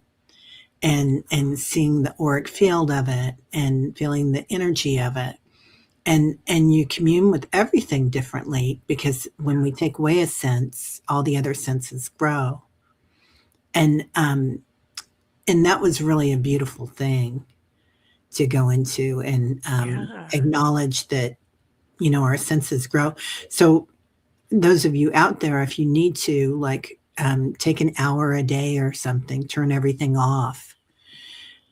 and seeing the auric field of it, and feeling the energy of it, and you commune with everything differently, because when we take away a sense, all the other senses grow. And um and that was really a beautiful thing to go into, and Yeah. acknowledge that, our senses grow. So those of you out there, if you need to, like, take an hour a day or something, turn everything off,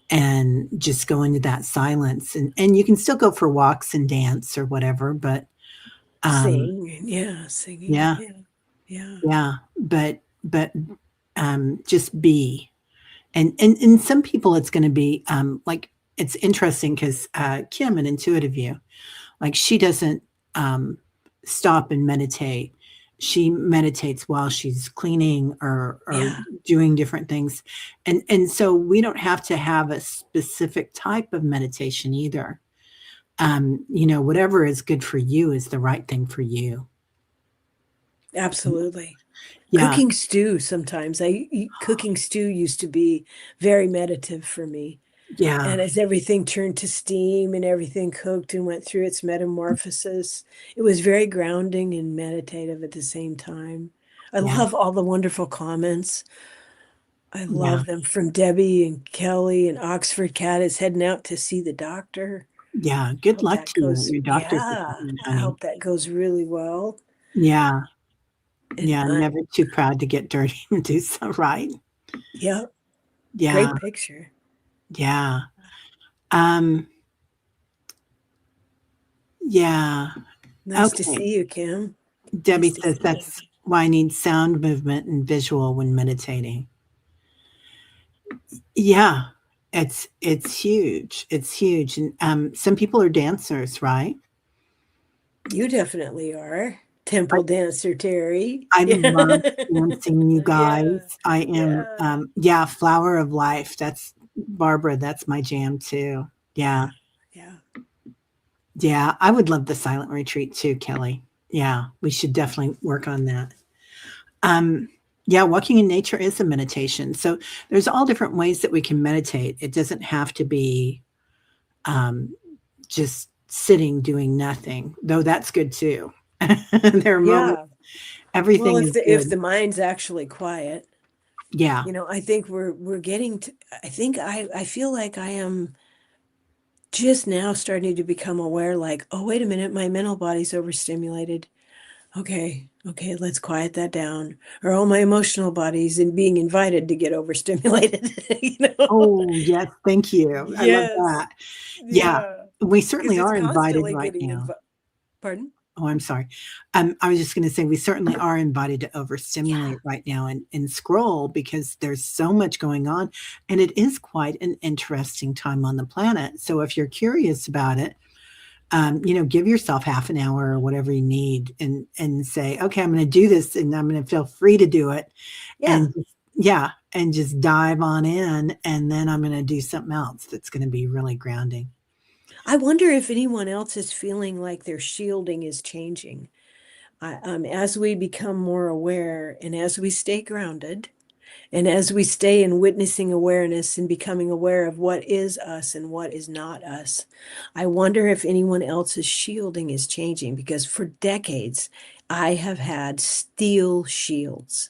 and just go into that silence, and you can still go for walks and dance or whatever, but um Sing. Yeah. Singing. yeah, Yeah. Yeah. yeah, but just be. And some people, it's going to be, like, it's interesting because Kim, an intuitive view, like, she doesn't um stop and meditate. She meditates while she's cleaning, or Yeah. doing different things. And so we don't have to have a specific type of meditation either. Whatever is good for you is the right thing for you. Absolutely. Yeah, Cooking stew sometimes. Cooking stew used to be very meditative for me. yeah, And as everything turned to steam and everything cooked and went through its metamorphosis, it was very grounding and meditative at the same time. I yeah, love all the wonderful comments. I yeah, love them from Debbie and Kelly, and Oxford Cat is heading out to see the doctor. yeah. I Good hope luck that to you at goes, your doctor's yeah, appointment, I honey. hope that goes really well. Yeah, And yeah. Never too proud to get dirty and do so right. yeah, Yeah, great picture. yeah. Um, yeah. Nice to Okay. see you, Kim. Debbie Nice to says see you. that's why I need sound, movement, and visual when meditating. Yeah, it's huge. It's huge. And some people are dancers, right? You definitely are. Temple dancer, Teri. I Yeah. love dancing, you Yeah. guys. I am, Yeah. yeah, flower of life. That's Barbara. That's my jam too. Yeah. Yeah. Yeah. Yeah. I would love the silent retreat too, Kelly. Yeah. We should definitely work on that. Um, yeah. Walking in nature is a meditation. So there's all different ways that we can meditate. It doesn't have to be, um, just sitting doing nothing, though that's good too. There are moments, Yeah. Well, everything if is the good. mind's actually quiet, Yeah. I think we're getting to, I think I feel like I am just now starting to become aware, like, oh, wait a minute, my mental body's overstimulated. Okay, let's quiet that down. Or oh, my emotional body's being invited to get overstimulated. Oh, yes, thank you. I love Yes. that. Yeah, Yeah. we Because certainly it's are invited constantly right getting now. pardon? Oh, I'm sorry. I was just going to say we certainly are invited to Yeah. overstimulate right now and scroll because there's so much going on, and it is quite an interesting time on the planet. So if you're curious about it, give yourself half an hour or whatever you need, and say, okay, I'm going to do this, and I'm going to feel free to do it, Yeah. and yeah, and just dive on in, and then I'm going to do something else that's going to be really grounding. I wonder if anyone else is feeling like their shielding is changing. As we become more aware and as we stay grounded, and as we stay in witnessing awareness and becoming aware of what is us and what is not us, I wonder if anyone else's shielding is changing, because for decades, I have had steel shields,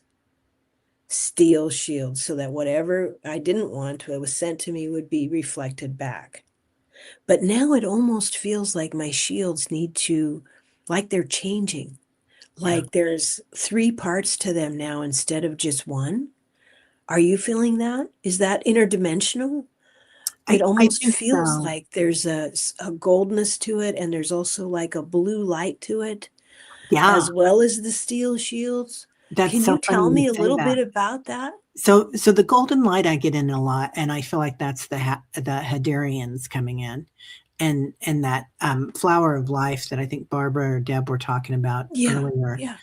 so that whatever I didn't want that was sent to me would be reflected back. But now it almost feels like my shields like they're changing. Yeah, Like there's three parts to them now instead of just one. Are you feeling that? Is that interdimensional? It I almost think feels so. like there's a goldness to it, and there's also like a blue light to it, Yeah, as well as the steel shields. that's Can you so funny tell you me a say little that. bit about that? So the golden light I get in a lot, and I feel like that's the Hadarians coming in, and that flower of life that I think Barbara or Deb were talking about Yeah, earlier. yeah.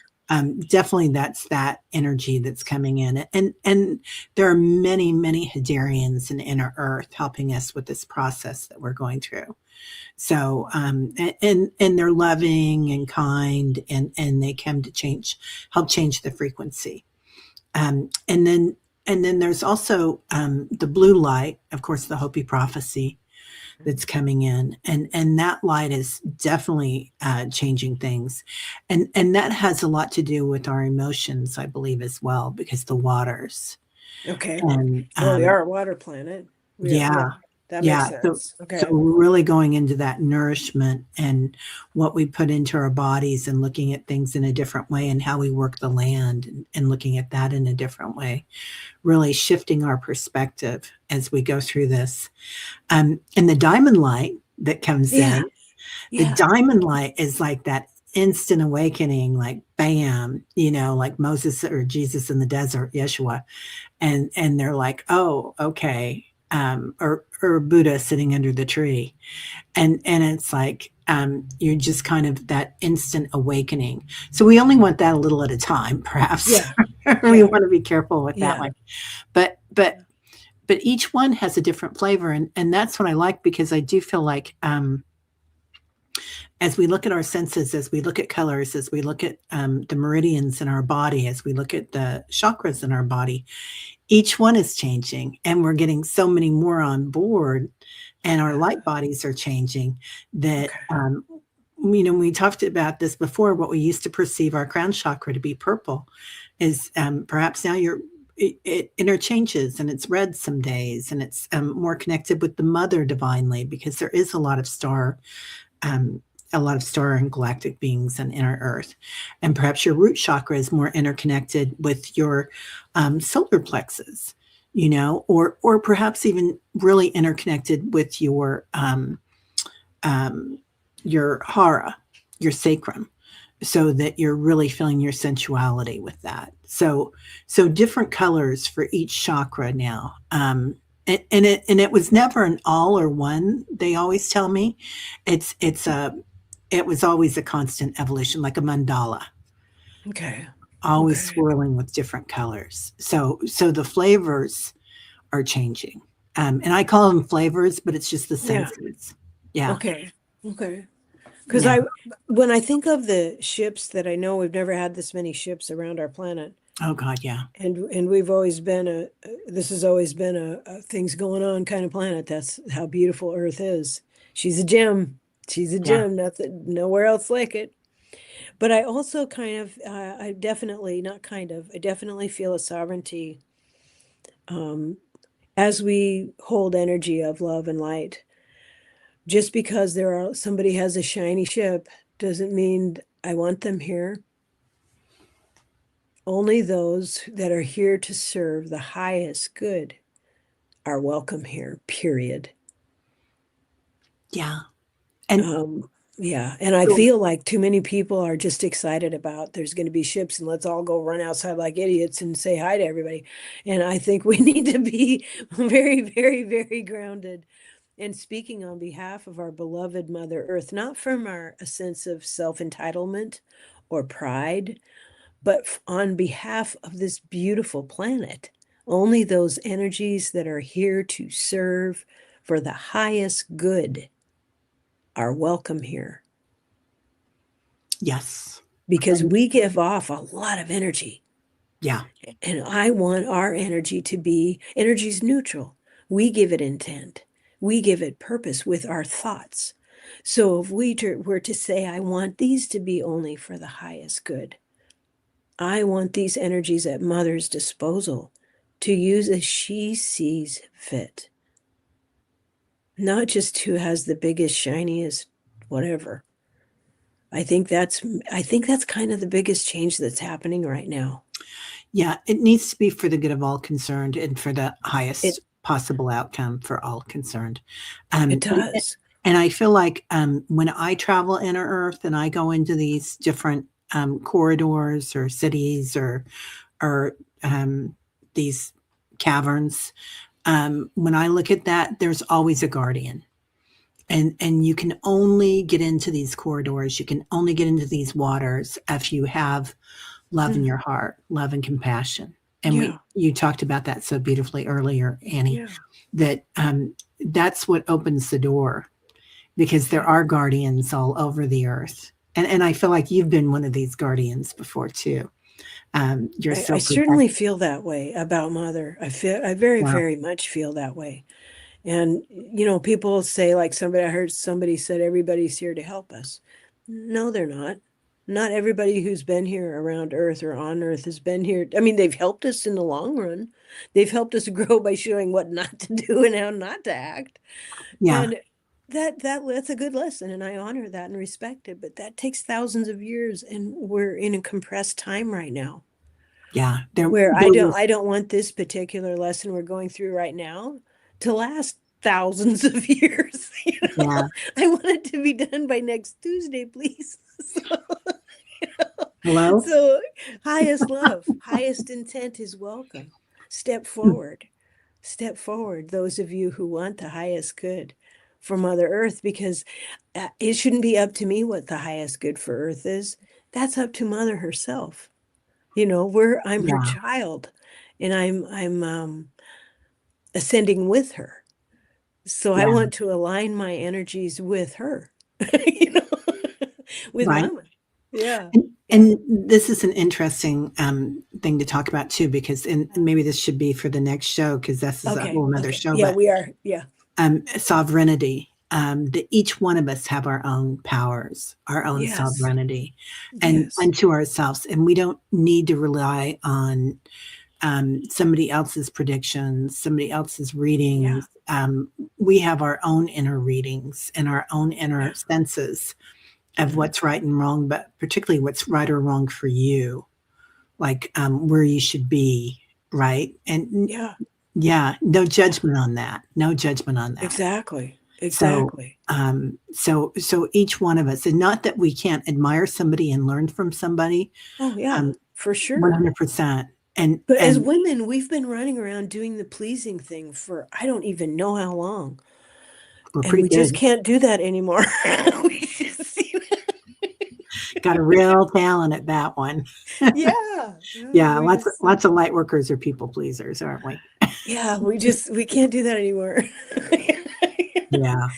Definitely, that's that energy that's coming in, and there are many Hadarians in inner Earth helping us with this process that we're going through. So, and they're loving and kind, and they come to help change the frequency. Um, and then and then there's also the blue light, of course, the Hopi prophecy that's coming in, and that light is definitely changing things, and that has a lot to do with our emotions, I believe, as well, because the waters Okay. and Well, we are a water planet. Yeah, yeah, that makes yeah. sense. So Okay. we're really going into that nourishment and what we put into our bodies, and looking at things in a different way, and how we work the land, and looking at that in a different way, really shifting our perspective as we go through this. And the diamond light that comes Yeah, in, the yeah. diamond light is like that instant awakening, like bam, like Moses or Jesus in the desert, Yeshua, and they're like, oh, okay, or Buddha sitting under the tree, and it's like you're just kind of that instant awakening. So we only want that a little at a time, perhaps. Yeah, We yeah, want to be careful with that yeah. one, but each one has a different flavor, and that's what I like, because I do feel like as we look at our senses, as we look at colors, as we look at the meridians in our body, as we look at the chakras in our body, each one is changing, and we're getting so many more on board, and our light bodies are changing, that Okay. we talked about this before. What we used to perceive our crown chakra to be purple is perhaps now it interchanges, and it's red some days, and it's more connected with the mother divinely, because there is um, a lot of star and galactic beings in inner Earth. And perhaps your root chakra is more interconnected with your solar plexus, or perhaps even really interconnected with um, your hara, your sacrum, so that you're really feeling your sensuality with that. So different colors for each chakra now. And it was never an all or one. They always tell me it was always a constant evolution, like a mandala, Okay. always Okay. swirling with different colors. So the flavors are changing, and I call them flavors, but it's just the Yeah. senses. Yeah, Okay. Okay. Because yeah. when I think of the ships that I know, we've never had this many ships around our planet, Oh God, yeah, and we've always been this has always been a things going on kind of planet. That's how beautiful Earth is. She's a gem. She's a yeah. gem. Nothing, nowhere else like it. But I also kind of, I definitely, not kind of, I definitely feel a sovereignty um, as we hold energy of love and light. Just because somebody has a shiny ship doesn't mean I want them here. Only those that are here to serve the highest good are welcome here, period. Yeah. And yeah. And I feel like too many people are just excited about there's going to be ships and let's all go run outside like idiots and say hi to everybody. And I think we need to be very, very, very grounded and speaking on behalf of our beloved Mother Earth, not from a sense of self-entitlement or pride, but on behalf of this beautiful planet. Only those energies that are here to serve for the highest good are welcome here. yes. Because we give off a lot of energy. Yeah. And I want our energy to be energy's neutral. We give it intent. We give it purpose with our thoughts. So if we were to say, I want these to be only for the highest good, I want these energies at Mother's disposal to use as she sees fit. Not just who has the biggest, shiniest, whatever. I think that's kind of the biggest change that's happening right now. Yeah, it needs to be for the good of all concerned and for the highest possible outcome for all concerned. It does. And I feel like when I travel inner Earth and I go into these different corridors or cities or these caverns, when I look at that, there's always a guardian. And you can only get into these corridors, you can only get into these waters if you have love in your heart, love and compassion. And you talked about that so beautifully earlier, Annie, that that's what opens the door, because there are guardians all over the earth. And I feel like you've been one of these guardians before too. I certainly feel that way about Mother. I very much feel that way. And, people say, like I heard somebody said, everybody's here to help us. No, they're not. Not everybody who's been here around Earth or on Earth has been here. I mean, they've helped us in the long run. They've helped us grow by showing what not to do and how not to act. Yeah. And that's a good lesson. And I honor that and respect it. But that takes thousands of years. And we're in a compressed time right now. Yeah. Where I don't want this particular lesson we're going through right now to last thousands of years. Yeah. I want it to be done by next Tuesday, please. Hello? So highest love, highest intent is welcome. Step forward. Step forward, those of you who want the highest good for Mother Earth, because it shouldn't be up to me what the highest good for Earth is. That's up to Mother herself. I'm her child, and I'm ascending with her. So I want to align my energies with her, with Mama. Yeah. And this is an interesting thing to talk about too, because and maybe this should be for the next show, because this is a whole nother show. Yeah, we are. Yeah. Sovereignty. That each one of us have our own powers, our own sovereignty, and unto ourselves, and we don't need to rely on somebody else's predictions, somebody else's readings. We have our own inner readings and our own inner senses of what's right and wrong, but particularly what's right or wrong for you, like where you should be, right? And no judgment on that. No judgment on that. Exactly. So each one of us, and not that we can't admire somebody and learn from somebody. Oh yeah, for sure. 100%. But as women, we've been running around doing the pleasing thing for I don't even know how long. And we just can't do that anymore. Got a real talent at that one. Yeah. Lots of light workers are people pleasers, aren't we? Yeah, we can't do that anymore. Yeah.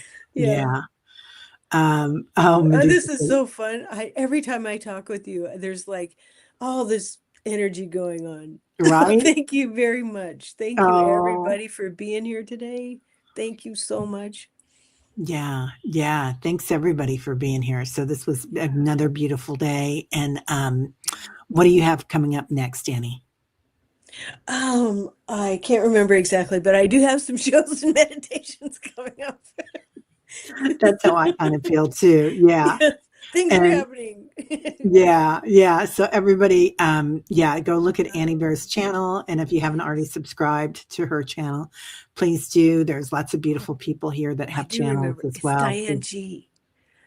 This is so fun. Every time I talk with you, there's like all this energy going on. Right. Thank you very much. Thank you everybody for being here today. Thank you so much. Yeah. Thanks everybody for being here. So this was another beautiful day. And what do you have coming up next, Annie? I can't remember exactly, but I do have some shows and meditations coming up. That's how I kind of feel too. Yeah. Yes, things are And happening. yeah. So everybody, yeah, go look at Annie Bear's channel. And if you haven't already subscribed to her channel, please do. There's lots of beautiful people here that I have do channels remember. as It's well. Diane G,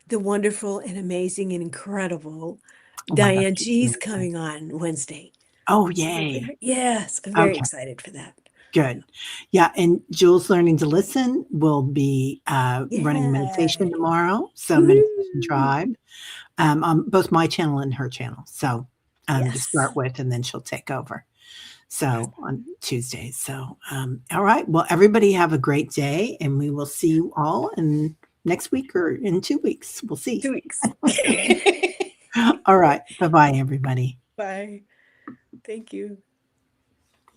the wonderful and amazing and incredible Oh my gosh. Diane She's G's amazing. coming on Wednesday. Oh, So yay. yes, I'm very Okay. excited for that. Good. Yeah, and Jules Learning to Listen will be running meditation Yay. tomorrow. So Meditation Woo. Tribe, on both my channel and her channel. So to Yes. start with, and then she'll take over. So on Tuesdays. So all right. Well, everybody have a great day, and we will see you all in next week or in 2 weeks. We'll see. 2 weeks. All right. Bye bye, everybody. Bye. Thank you.